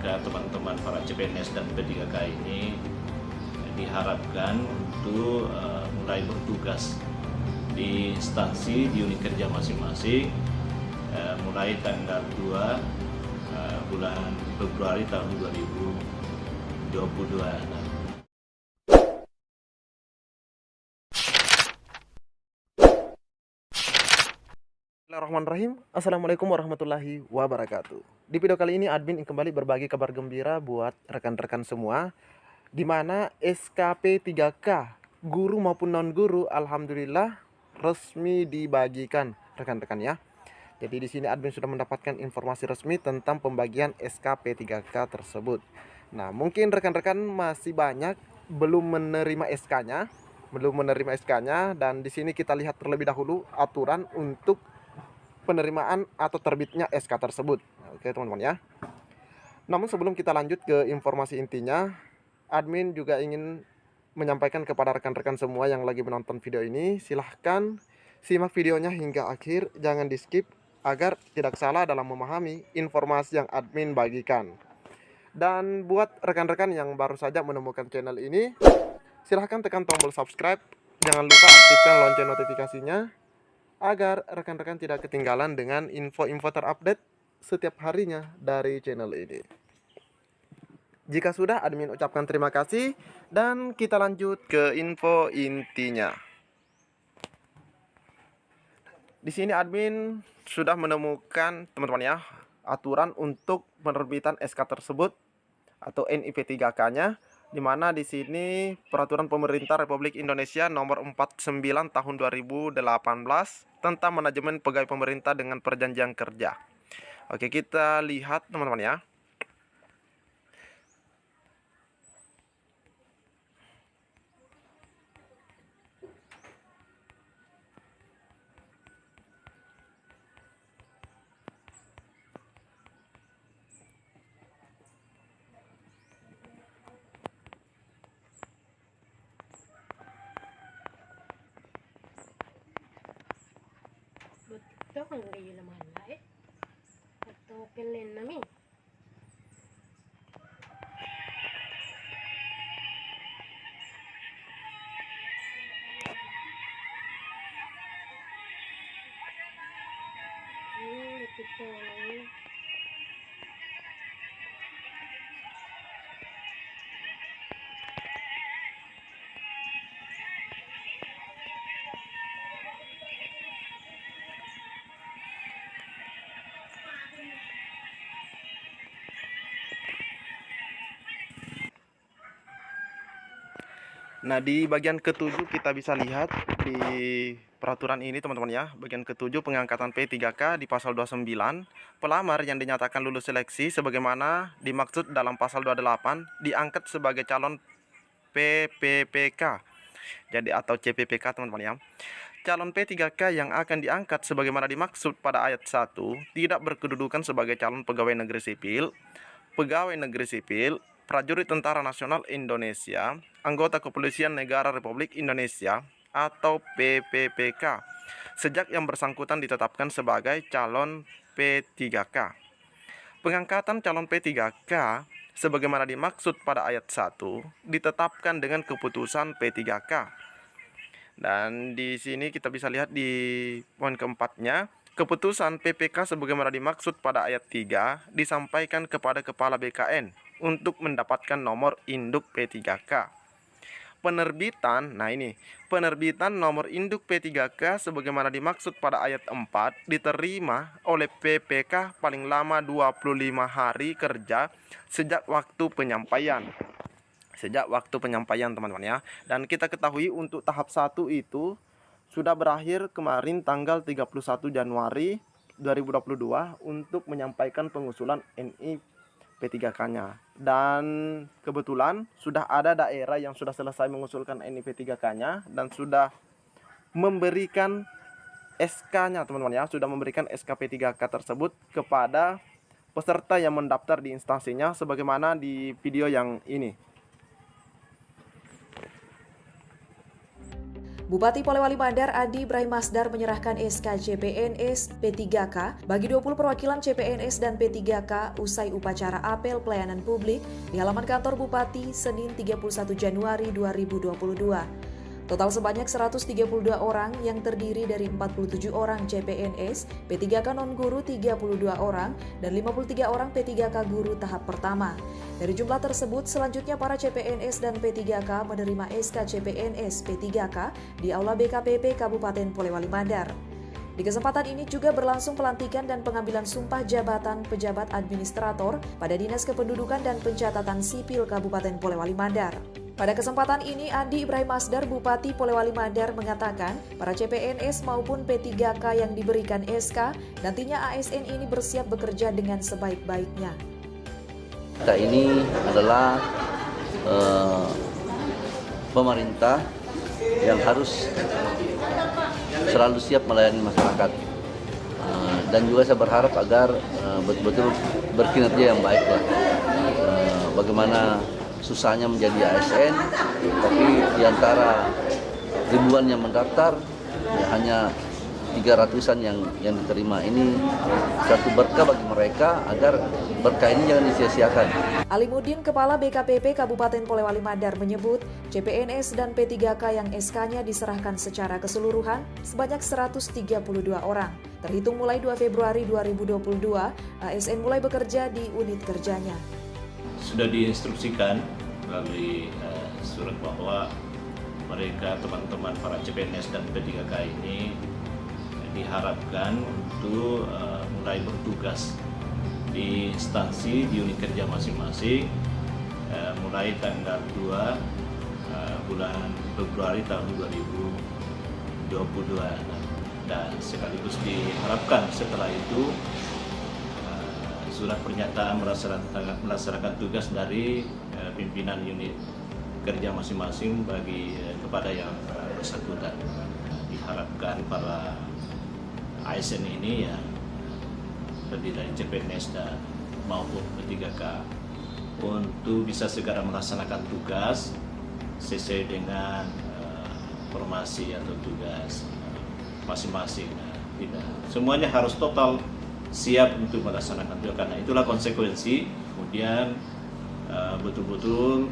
mereka teman-teman para CPNS dan P3K ini diharapkan untuk mulai bertugas di instansi di unit kerja masing-masing mulai tanggal 2 bulan Februari tahun 2022. Bismillahirrahmanirrahim. Assalamualaikum warahmatullahi wabarakatuh. Di video kali ini admin kembali berbagi kabar gembira buat rekan-rekan semua, di mana SKP 3K guru maupun non guru alhamdulillah resmi dibagikan rekan-rekan ya. Jadi di sini admin sudah mendapatkan informasi resmi tentang pembagian SKP 3K tersebut. Nah, mungkin rekan-rekan masih banyak belum menerima SK-nya, dan di sini kita lihat terlebih dahulu aturan untuk penerimaan atau terbitnya SK tersebut. Oke teman-teman ya. Namun sebelum kita lanjut ke informasi intinya, admin juga ingin menyampaikan kepada rekan-rekan semua yang lagi menonton video ini, silahkan simak videonya hingga akhir, jangan di skip agar tidak salah dalam memahami informasi yang admin bagikan. Dan buat rekan-rekan yang baru saja menemukan channel ini, silahkan tekan tombol subscribe, jangan lupa aktifkan lonceng notifikasinya agar rekan-rekan tidak ketinggalan dengan info-info terupdate setiap harinya dari channel ini. Jika sudah, admin ucapkan terima kasih dan kita lanjut ke info intinya. Di sini admin sudah menemukan teman-teman ya aturan untuk penerbitan SK tersebut atau NIP 3K-nya, di mana di sini peraturan pemerintah Republik Indonesia nomor 49 tahun 2018 tentang manajemen pegawai pemerintah dengan perjanjian kerja. Oke, kita lihat teman-teman ya. Betul kan kayo naman lahat. Token len namin. Ito lang. Nah, di bagian ketujuh kita bisa lihat di peraturan ini teman-teman ya. Bagian ketujuh pengangkatan P3K di pasal 29, pelamar yang dinyatakan lulus seleksi sebagaimana dimaksud dalam pasal 28 diangkat sebagai calon PPPK. Jadi atau CPPK teman-teman ya. Calon P3K yang akan diangkat sebagaimana dimaksud pada ayat 1 tidak berkedudukan sebagai calon pegawai negeri sipil, prajurit Tentara Nasional Indonesia, anggota Kepolisian Negara Republik Indonesia atau PPPK sejak yang bersangkutan ditetapkan sebagai calon P3K. Pengangkatan calon P3K sebagaimana dimaksud pada ayat 1 ditetapkan dengan keputusan P3K. Dan di sini kita bisa lihat di poin keempatnya, keputusan PPK sebagaimana dimaksud pada ayat 3 disampaikan kepada Kepala BKN untuk mendapatkan nomor induk P3K. Penerbitan nomor induk P3K sebagaimana dimaksud pada ayat 4 diterima oleh PPK paling lama 25 hari kerja sejak waktu penyampaian teman-teman ya. Dan kita ketahui untuk tahap 1 itu sudah berakhir kemarin tanggal 31 Januari 2022 untuk menyampaikan pengusulan NI P3K-nya. Dan kebetulan sudah ada daerah yang sudah selesai mengusulkan NI P3K-nya dan sudah memberikan SK-nya teman-teman ya, sudah memberikan SK P3K tersebut kepada peserta yang mendaftar di instansinya sebagaimana di video yang ini. Bupati Polewali Mandar Adi Ibrahim Masdar menyerahkan SK CPNS P3K bagi 20 perwakilan CPNS dan P3K usai upacara apel pelayanan publik di halaman kantor Bupati Senin 31 Januari 2022. Total sebanyak 132 orang yang terdiri dari 47 orang CPNS, P3K non-guru 32 orang, dan 53 orang P3K guru tahap pertama. Dari jumlah tersebut, selanjutnya para CPNS dan P3K menerima SK CPNS P3K di Aula BKPP Kabupaten Polewali Mandar. Di kesempatan ini juga berlangsung pelantikan dan pengambilan sumpah jabatan pejabat administrator pada Dinas Kependudukan dan Pencatatan Sipil Kabupaten Polewali Mandar. Pada kesempatan ini, Adi Ibrahim Masdar, Bupati Polewali Mandar mengatakan para CPNS maupun P3K yang diberikan SK, nantinya ASN ini bersiap bekerja dengan sebaik-baiknya. Kita ini adalah pemerintah yang harus selalu siap melayani masyarakat. Dan juga saya berharap agar betul-betul berkinerja yang baik lah. Bagaimana susahnya menjadi ASN, tapi di antara ribuan yang mendaftar, ya hanya 300-an yang diterima. Ini satu berkah bagi mereka agar berkah ini jangan disia-siakan. Alimuddin, Kepala BKPP Kabupaten Polewali Mandar menyebut CPNS dan P3K yang SK-nya diserahkan secara keseluruhan sebanyak 132 orang. Terhitung mulai 2 Februari 2022, ASN mulai bekerja di unit kerjanya. Sudah diinstruksikan melalui surat bahwa mereka teman-teman para CPNS dan P3K ini diharapkan untuk mulai bertugas di instansi di unit kerja masing-masing mulai tanggal 2 bulan Februari tahun 2022, dan sekaligus diharapkan setelah itu surat pernyataan melaksanakan tugas dari pimpinan unit kerja masing-masing bagi kepada yang bersangkutan. Diharapkan para ASN ini ya terdiri dari CPNS dan maupun P3K untuk bisa segera melaksanakan tugas sesuai dengan formasi atau tugas masing-masing. Tidak semuanya harus total siap untuk melaksanakan tugas, karena itulah konsekuensi kemudian betul-betul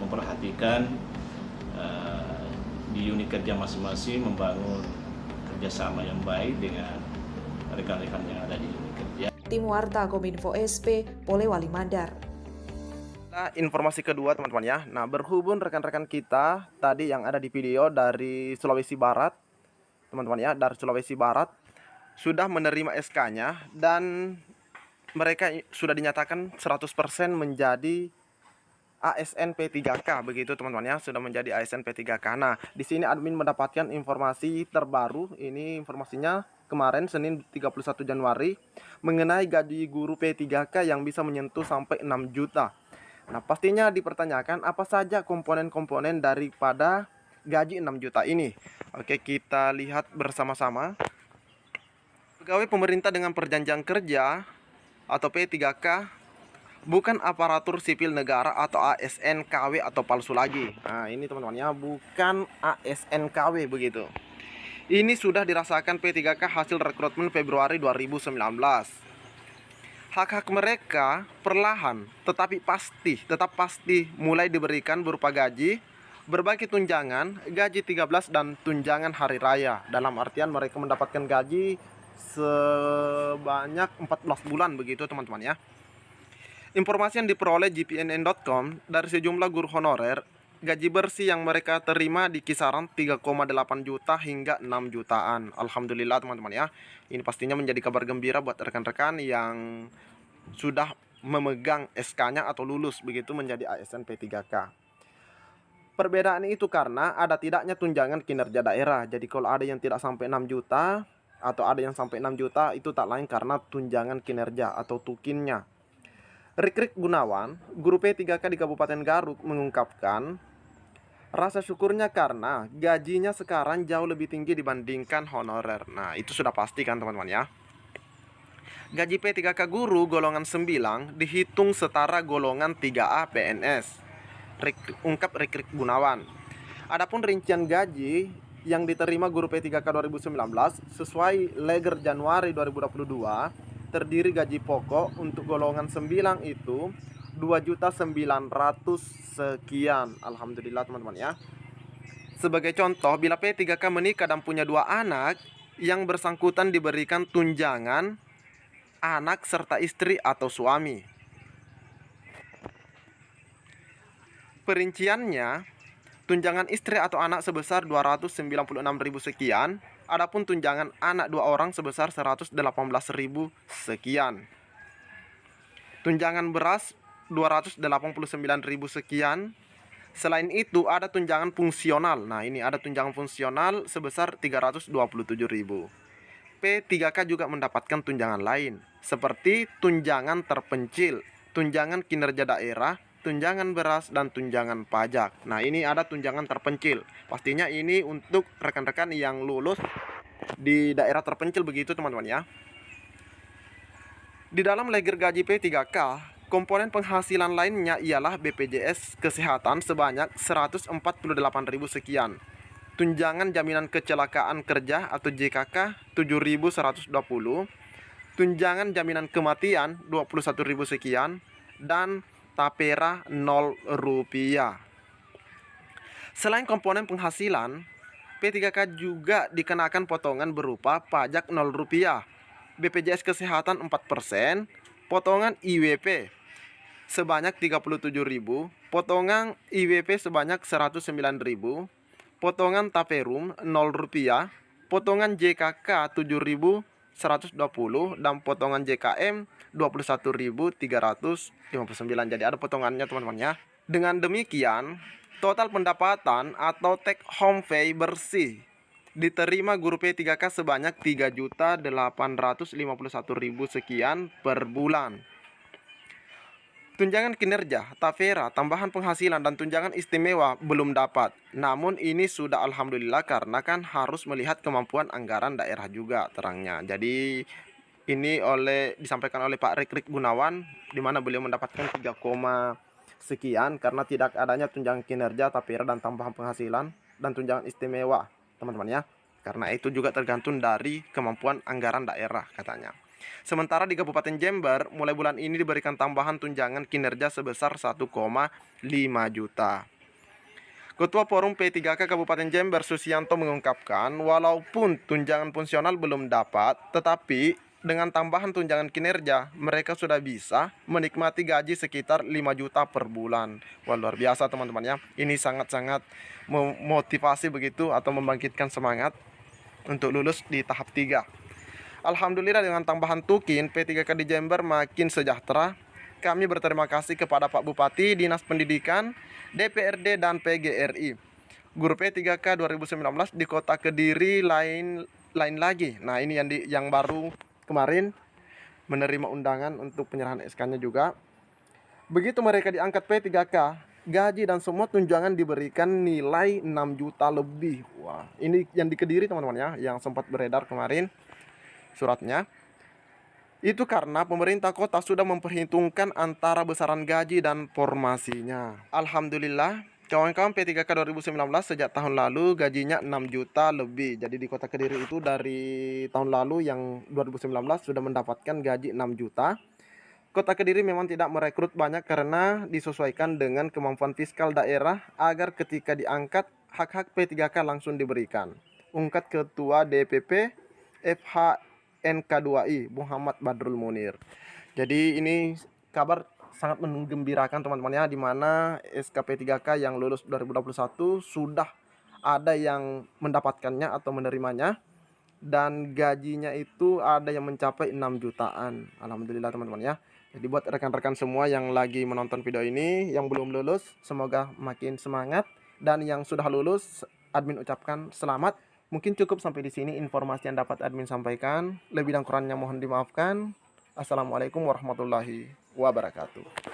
memperhatikan di unit kerja masing-masing membangun kerjasama yang baik dengan rekan-rekan yang ada di unit kerja. Tim Warta Kominfo SP Polewali Mandar. Nah, informasi kedua teman-teman ya. Nah, berhubung rekan-rekan kita tadi yang ada di video dari Sulawesi Barat, teman-teman ya, dari Sulawesi Barat sudah menerima SK-nya dan mereka sudah dinyatakan 100% menjadi ASN P3K, begitu teman-teman ya, sudah menjadi ASN P3K. Nah, di sini admin mendapatkan informasi terbaru, ini informasinya kemarin Senin 31 Januari mengenai gaji guru P3K yang bisa menyentuh sampai 6 juta. Nah, pastinya dipertanyakan apa saja komponen-komponen daripada gaji 6 juta ini. Oke, kita lihat bersama-sama. Pegawai pemerintah dengan perjanjian kerja atau P3K bukan aparatur sipil negara atau ASN KW atau palsu lagi. Nah, ini teman-teman ya, bukan ASN KW begitu. Ini sudah dirasakan P3K hasil rekrutmen Februari 2019. Hak-hak mereka perlahan tetapi tetap pasti mulai diberikan berupa gaji, berbagai tunjangan, gaji 13 dan tunjangan hari raya. Dalam artian mereka mendapatkan gaji sebanyak 14 bulan begitu teman-teman ya. Informasi yang diperoleh gpnn.com dari sejumlah guru honorer, gaji bersih yang mereka terima di kisaran 3,8 juta hingga 6 jutaan. Alhamdulillah teman-teman ya. Ini pastinya menjadi kabar gembira buat rekan-rekan yang sudah memegang SK-nya atau lulus begitu menjadi ASN P3K. Perbedaan itu karena ada tidaknya tunjangan kinerja daerah. Jadi kalau ada yang tidak sampai 6 juta atau ada yang sampai 6 juta itu tak lain karena tunjangan kinerja atau tukinnya. Rikrik Gunawan, guru P3K di Kabupaten Garut mengungkapkan rasa syukurnya karena gajinya sekarang jauh lebih tinggi dibandingkan honorer. Nah, itu sudah pasti kan teman-teman ya. Gaji P3K guru golongan 9 dihitung setara golongan 3A PNS. Ungkap Rikrik Gunawan. Adapun rincian gaji yang diterima guru P3K 2019 sesuai Leger Januari 2022 terdiri gaji pokok untuk golongan 9 itu 2.900.000 sekian. Alhamdulillah teman-teman ya. Sebagai contoh, bila P3K menikah dan punya 2 anak, yang bersangkutan diberikan tunjangan anak serta istri atau suami. Perinciannya, tunjangan istri atau anak sebesar 296.000 sekian, adapun tunjangan anak 2 orang sebesar 118.000 sekian. Tunjangan beras 289.000 sekian. Selain itu ada tunjangan fungsional. Nah, ini ada tunjangan fungsional sebesar 327.000. P3K juga mendapatkan tunjangan lain seperti tunjangan terpencil, tunjangan kinerja daerah, tunjangan beras, dan tunjangan pajak. Nah, ini ada tunjangan terpencil. Pastinya ini untuk rekan-rekan yang lulus di daerah terpencil begitu teman-teman ya. Di dalam leger gaji P3K, komponen penghasilan lainnya ialah BPJS Kesehatan sebanyak 148.000 sekian. Tunjangan jaminan kecelakaan kerja atau JKK 7.120. Tunjangan jaminan kematian 21.000 sekian. Dan tapera 0 rupiah. Selain komponen penghasilan, P3K juga dikenakan potongan berupa pajak 0 rupiah, BPJS Kesehatan 4%, potongan IWP sebanyak 37.000, potongan IWP sebanyak 109.000, potongan taperum 0 rupiah, potongan JKK 7.120, dan potongan JKM 21.359. Jadi ada potongannya teman-teman ya. Dengan demikian, total pendapatan atau take home pay bersih diterima guru P3K sebanyak 3.851.000 sekian per bulan. Tunjangan kinerja, tapera, tambahan penghasilan, dan tunjangan istimewa belum dapat. Namun ini sudah alhamdulillah karena kan harus melihat kemampuan anggaran daerah juga terangnya. Jadi ini disampaikan oleh Pak Rekrik Gunawan, di mana beliau mendapatkan 3, sekian karena tidak adanya tunjangan kinerja, tapera, dan tambahan penghasilan, dan tunjangan istimewa teman-teman ya. Karena itu juga tergantung dari kemampuan anggaran daerah katanya. Sementara di Kabupaten Jember, mulai bulan ini diberikan tambahan tunjangan kinerja sebesar 1,5 juta. Ketua Forum P3K Kabupaten Jember Susianto mengungkapkan, walaupun tunjangan fungsional belum dapat, tetapi dengan tambahan tunjangan kinerja, mereka sudah bisa menikmati gaji sekitar 5 juta per bulan. Wah, luar biasa teman-teman ya. Ini sangat-sangat memotivasi begitu atau membangkitkan semangat untuk lulus di tahap 3. Alhamdulillah dengan tambahan tukin, P3K di Jember makin sejahtera. Kami berterima kasih kepada Pak Bupati, Dinas Pendidikan, DPRD, dan PGRI. Guru P3K 2019 di Kota Kediri lain lagi. Nah, ini yang baru kemarin menerima undangan untuk penyerahan SK-nya juga. Begitu mereka diangkat P3K, gaji dan semua tunjangan diberikan nilai 6 juta lebih. Wah, ini yang di Kediri teman-teman ya, yang sempat beredar kemarin suratnya. Itu karena pemerintah kota sudah memperhitungkan antara besaran gaji dan formasinya. Alhamdulillah, kawan-kawan P3K 2019 sejak tahun lalu gajinya 6 juta lebih. Jadi di Kota Kediri itu dari tahun lalu yang 2019 sudah mendapatkan gaji 6 juta. Kota Kediri memang tidak merekrut banyak karena disesuaikan dengan kemampuan fiskal daerah agar ketika diangkat hak-hak P3K langsung diberikan. Ungkat Ketua DPP FHNK2I Muhammad Badrul Munir. Jadi ini kabar sangat menggembirakan teman-teman ya, di mana SKP3K yang lulus 2021 sudah ada yang mendapatkannya atau menerimanya, dan gajinya itu ada yang mencapai 6 jutaan. Alhamdulillah teman-teman ya. Jadi buat rekan-rekan semua yang lagi menonton video ini, yang belum lulus, semoga makin semangat, dan yang sudah lulus, admin ucapkan selamat. Mungkin cukup sampai di sini informasi yang dapat admin sampaikan. Lebih dan kurangnya mohon dimaafkan. Assalamualaikum warahmatullahi wabarakatuh.